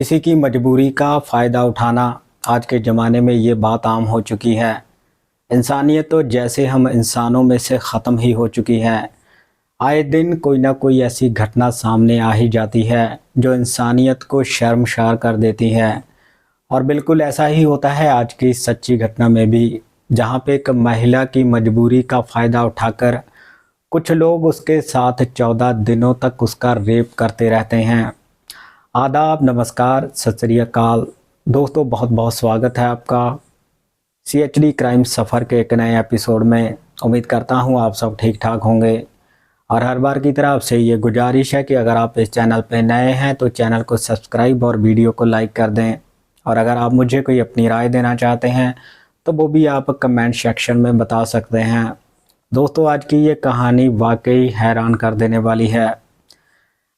किसी की मजबूरी का फ़ायदा उठाना आज के ज़माने में ये बात आम हो चुकी है। इंसानियत तो जैसे हम इंसानों में से ख़त्म ही हो चुकी है। आए दिन कोई ना कोई ऐसी घटना सामने आ ही जाती है जो इंसानियत को शर्मसार कर देती है। और बिल्कुल ऐसा ही होता है आज की इस सच्ची घटना में भी, जहाँ पे एक महिला की मजबूरी का फ़ायदा उठाकर कुछ लोग उसके साथ 14 दिनों तक उसका रेप करते रहते हैं। आदाब, नमस्कार, सत श्री अकाल। दोस्तों, बहुत बहुत स्वागत है आपका CHD क्राइम सफ़र के एक नए एपिसोड में। उम्मीद करता हूँ आप सब ठीक ठाक होंगे। और हर बार की तरह आपसे ये गुजारिश है कि अगर आप इस चैनल पर नए हैं तो चैनल को सब्सक्राइब और वीडियो को लाइक कर दें। और अगर आप मुझे कोई अपनी राय देना चाहते हैं तो वो भी आप कमेंट सेक्शन में बता सकते हैं। दोस्तों, आज की ये कहानी वाकई हैरान कर देने वाली है।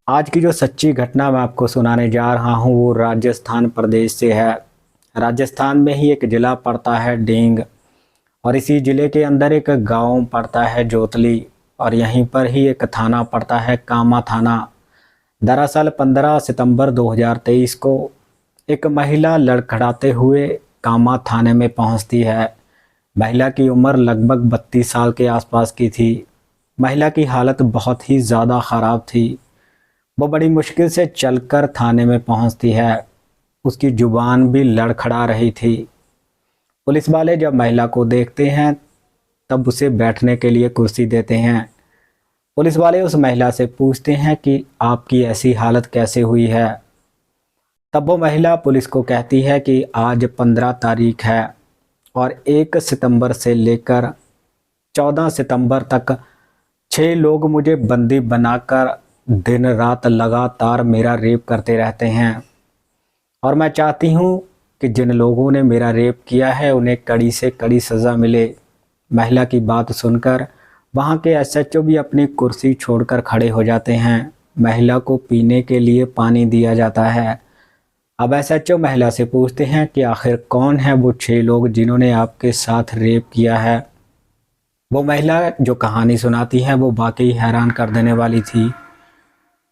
आज की जो सच्ची घटना मैं आपको सुनाने जा रहा हूँ वो राजस्थान प्रदेश से है। राजस्थान में ही एक ज़िला पड़ता है डींग, और इसी ज़िले के अंदर एक गांव पड़ता है जोतली, और यहीं पर ही एक थाना पड़ता है कामा थाना। दरअसल 15 सितंबर 2023 को एक महिला लड़खड़ाते हुए कामा थाने में पहुंचती है। महिला की उम्र लगभग 32 साल के आसपास की थी। महिला की हालत बहुत ही ज़्यादा ख़राब थी। वो बड़ी मुश्किल से चलकर थाने में पहुंचती है। उसकी जुबान भी लड़खड़ा रही थी। पुलिस वाले जब महिला को देखते हैं तब उसे बैठने के लिए कुर्सी देते हैं। पुलिस वाले उस महिला से पूछते हैं कि आपकी ऐसी हालत कैसे हुई है। तब वो महिला पुलिस को कहती है कि आज 15 तारीख है और 1 सितंबर से लेकर 14 सितंबर तक 6 लोग मुझे बंदी बनाकर दिन रात लगातार मेरा रेप करते रहते हैं, और मैं चाहती हूँ कि जिन लोगों ने मेरा रेप किया है उन्हें कड़ी से कड़ी सज़ा मिले। महिला की बात सुनकर वहाँ के SHO भी अपनी कुर्सी छोड़कर खड़े हो जाते हैं। महिला को पीने के लिए पानी दिया जाता है। अब SHO महिला से पूछते हैं कि आखिर कौन है वो 6 लोग जिन्होंने आपके साथ रेप किया है। वो महिला जो कहानी सुनाती है वो वाकई हैरान कर देने वाली थी।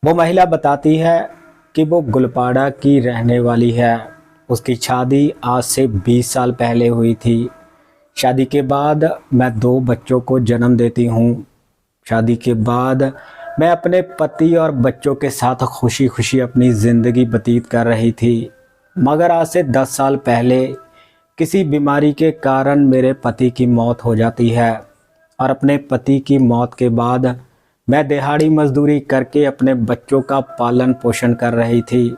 वो महिला बताती है कि वो गुलपाड़ा की रहने वाली है। उसकी शादी आज से 20 साल पहले हुई थी। शादी के बाद मैं 2 बच्चों को जन्म देती हूँ। शादी के बाद मैं अपने पति और बच्चों के साथ खुशी खुशी अपनी ज़िंदगी व्यतीत कर रही थी, मगर आज से 10 साल पहले किसी बीमारी के कारण मेरे पति की मौत हो जाती है। और अपने पति की मौत के बाद मैं दिहाड़ी मजदूरी करके अपने बच्चों का पालन पोषण कर रही थी।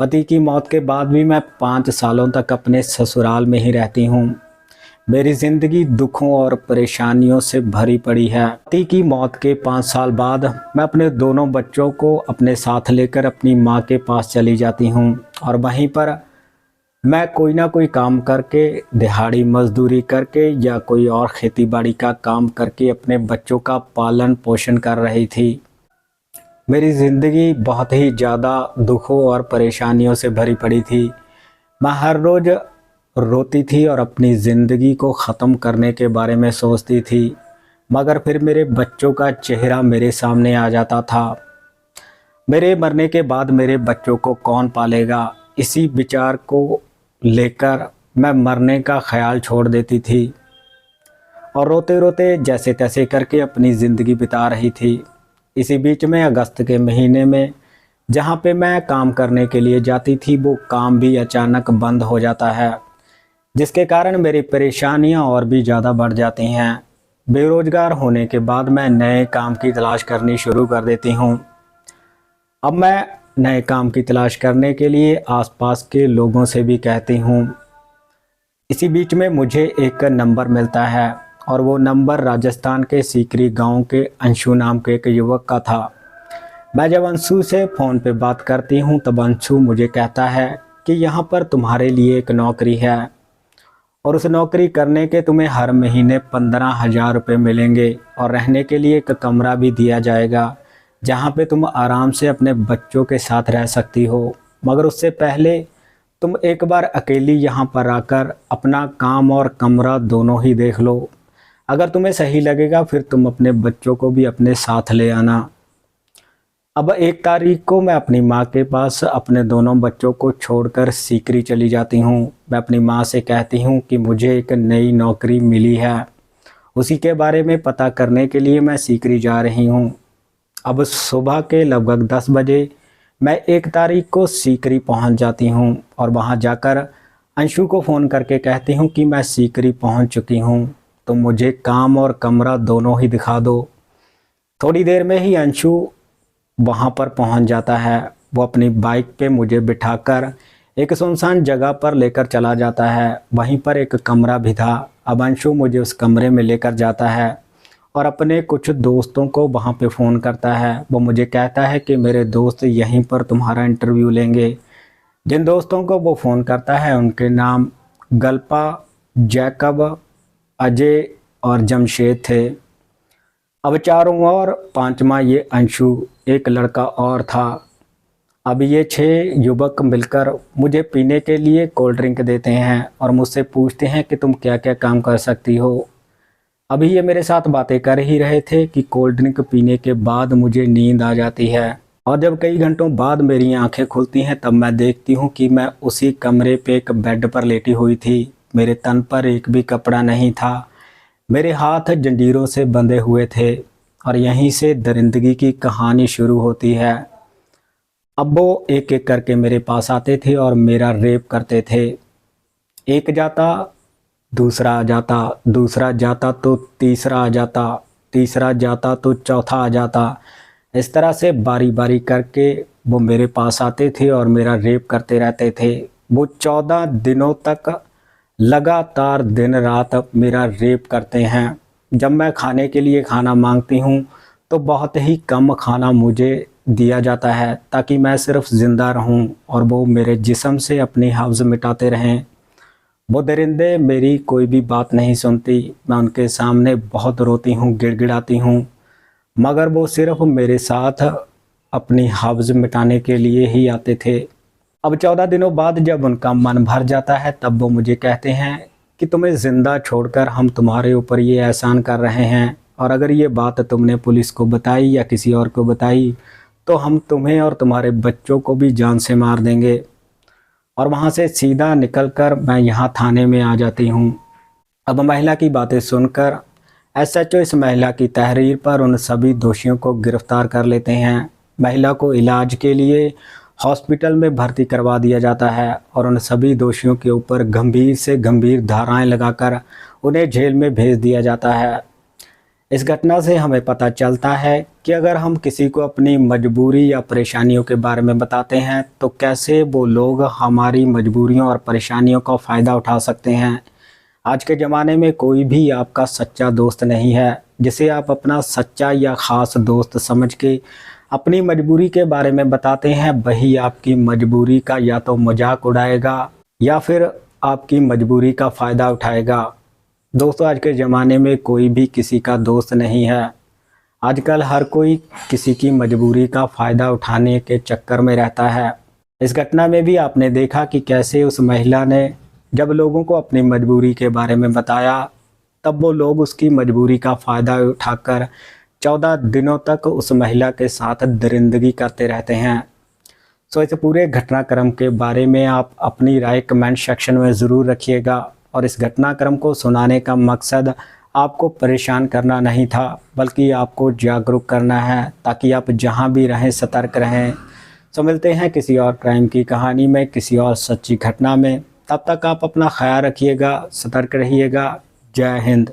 पति की मौत के बाद भी मैं 5 सालों तक अपने ससुराल में ही रहती हूँ। मेरी ज़िंदगी दुखों और परेशानियों से भरी पड़ी है। पति की मौत के 5 साल बाद मैं अपने दोनों बच्चों को अपने साथ लेकर अपनी माँ के पास चली जाती हूँ, और वहीं पर मैं कोई ना कोई काम करके, दिहाड़ी मजदूरी करके या कोई और खेती बाड़ी का काम करके अपने बच्चों का पालन पोषण कर रही थी। मेरी ज़िंदगी बहुत ही ज़्यादा दुखों और परेशानियों से भरी पड़ी थी। मैं हर रोज़ रोती थी और अपनी ज़िंदगी को ख़त्म करने के बारे में सोचती थी, मगर फिर मेरे बच्चों का चेहरा मेरे सामने आ जाता था। मेरे मरने के बाद मेरे बच्चों को कौन पालेगा, इसी विचार को लेकर मैं मरने का ख्याल छोड़ देती थी और रोते रोते जैसे तैसे करके अपनी ज़िंदगी बिता रही थी। इसी बीच में अगस्त के महीने में जहाँ पे मैं काम करने के लिए जाती थी वो काम भी अचानक बंद हो जाता है, जिसके कारण मेरी परेशानियाँ और भी ज़्यादा बढ़ जाती हैं। बेरोज़गार होने के बाद मैं नए काम की तलाश करनी शुरू कर देती हूँ। अब मैं नए काम की तलाश करने के लिए आसपास के लोगों से भी कहती हूँ। इसी बीच में मुझे एक नंबर मिलता है, और वो नंबर राजस्थान के सीकरी गांव के अंशु नाम के एक युवक का था। मैं जब अंशु से फ़ोन पे बात करती हूँ तब अंशु मुझे कहता है कि यहाँ पर तुम्हारे लिए एक नौकरी है, और उस नौकरी करने के तुम्हें हर महीने 15,000 रुपये मिलेंगे, और रहने के लिए एक कमरा भी दिया जाएगा जहाँ पे तुम आराम से अपने बच्चों के साथ रह सकती हो। मगर उससे पहले तुम एक बार अकेली यहाँ पर आकर अपना काम और कमरा दोनों ही देख लो। अगर तुम्हें सही लगेगा फिर तुम अपने बच्चों को भी अपने साथ ले आना। अब 1 तारीख को मैं अपनी माँ के पास अपने दोनों बच्चों को छोड़कर सीकरी चली जाती हूँ। मैं अपनी माँ से कहती हूँ कि मुझे एक नई नौकरी मिली है, उसी के बारे में पता करने के लिए मैं सीकरी जा रही हूँ। अब सुबह के लगभग 10 बजे मैं 1 तारीख को सीकरी पहुँच जाती हूँ और वहाँ जाकर अंशु को फ़ोन करके कहती हूँ कि मैं सीकरी पहुँच चुकी हूँ, तो मुझे काम और कमरा दोनों ही दिखा दो। थोड़ी देर में ही अंशु वहाँ पर पहुँच जाता है। वो अपनी बाइक पे मुझे बिठाकर एक सुनसान जगह पर लेकर चला जाता है। वहीं पर एक कमरा भी था। अब अंशु मुझे उस कमरे में लेकर जाता है और अपने कुछ दोस्तों को वहाँ पे फ़ोन करता है। वो मुझे कहता है कि मेरे दोस्त यहीं पर तुम्हारा इंटरव्यू लेंगे। जिन दोस्तों को वो फ़ोन करता है उनके नाम गल्पा, जैकब, अजय और जमशेद थे। अब चारों और पांचवा ये अंशु, एक लड़का और था। अब ये 6 युवक मिलकर मुझे पीने के लिए कोल्ड ड्रिंक देते हैं और मुझसे पूछते हैं कि तुम क्या क्या काम कर सकती हो। अभी ये मेरे साथ बातें कर ही रहे थे कि कोल्ड ड्रिंक पीने के बाद मुझे नींद आ जाती है और जब कई घंटों बाद मेरी आंखें खुलती हैं तब मैं देखती हूँ कि मैं उसी कमरे पे एक बेड पर लेटी हुई थी। मेरे तन पर एक भी कपड़ा नहीं था, मेरे हाथ जंजीरों से बंधे हुए थे और यहीं से दरिंदगी की कहानी शुरू होती है। अब वो एक एक करके मेरे पास आते थे और मेरा रेप करते थे। एक जाता, दूसरा आ जाता, दूसरा जाता तो तीसरा आ जाता, तीसरा जाता तो चौथा आ जाता। इस तरह से बारी बारी करके वो मेरे पास आते थे और मेरा रेप करते रहते थे। वो 14 दिनों तक लगातार दिन रात मेरा रेप करते हैं। जब मैं खाने के लिए खाना मांगती हूँ तो बहुत ही कम खाना मुझे दिया जाता है ताकि मैं सिर्फ ज़िंदा रहूँ और वो मेरे जिस्म से अपनी हव्ज़ मिटाते रहें। वो दरिंदे मेरी कोई भी बात नहीं सुनती। मैं उनके सामने बहुत रोती हूँ, गिड़गिड़ाती हूँ, मगर वो सिर्फ मेरे साथ अपनी हव्ज़ मिटाने के लिए ही आते थे। अब 14 दिनों बाद जब उनका मन भर जाता है तब वो मुझे कहते हैं कि तुम्हें ज़िंदा छोड़कर हम तुम्हारे ऊपर ये एहसान कर रहे हैं और अगर ये बात तुमने पुलिस को बताई या किसी और को बताई तो हम तुम्हें और तुम्हारे बच्चों को भी जान से मार देंगे। और वहाँ से सीधा निकलकर मैं यहाँ थाने में आ जाती हूँ। अब महिला की बातें सुनकर एसएचओ इस महिला की तहरीर पर उन सभी दोषियों को गिरफ्तार कर लेते हैं। महिला को इलाज के लिए हॉस्पिटल में भर्ती करवा दिया जाता है और उन सभी दोषियों के ऊपर गंभीर से गंभीर धाराएं लगाकर उन्हें जेल में भेज दिया जाता है। इस घटना से हमें पता चलता है कि अगर हम किसी को अपनी मजबूरी या परेशानियों के बारे में बताते हैं तो कैसे वो लोग हमारी मजबूरियों और परेशानियों का फ़ायदा उठा सकते हैं। आज के ज़माने में कोई भी आपका सच्चा दोस्त नहीं है। जिसे आप अपना सच्चा या ख़ास दोस्त समझ के अपनी मजबूरी के बारे में बताते हैं वही आपकी मजबूरी का या तो मजाक उड़ाएगा या फिर आपकी मजबूरी का फ़ायदा उठाएगा। दोस्तों, आज के ज़माने में कोई भी किसी का दोस्त नहीं है। आजकल हर कोई किसी की मजबूरी का फ़ायदा उठाने के चक्कर में रहता है। इस घटना में भी आपने देखा कि कैसे उस महिला ने जब लोगों को अपनी मजबूरी के बारे में बताया तब वो लोग उसकी मजबूरी का फ़ायदा उठाकर 14 दिनों तक उस महिला के साथ दरिंदगी करते रहते हैं। सो इस पूरे घटनाक्रम के बारे में आप अपनी राय कमेंट सेक्शन में ज़रूर रखिएगा और इस घटनाक्रम को सुनाने का मकसद आपको परेशान करना नहीं था बल्कि आपको जागरूक करना है ताकि आप जहां भी रहें सतर्क रहें। सो मिलते हैं किसी और क्राइम की कहानी में, किसी और सच्ची घटना में। तब तक आप अपना ख्याल रखिएगा, सतर्क रहिएगा। जय हिंद।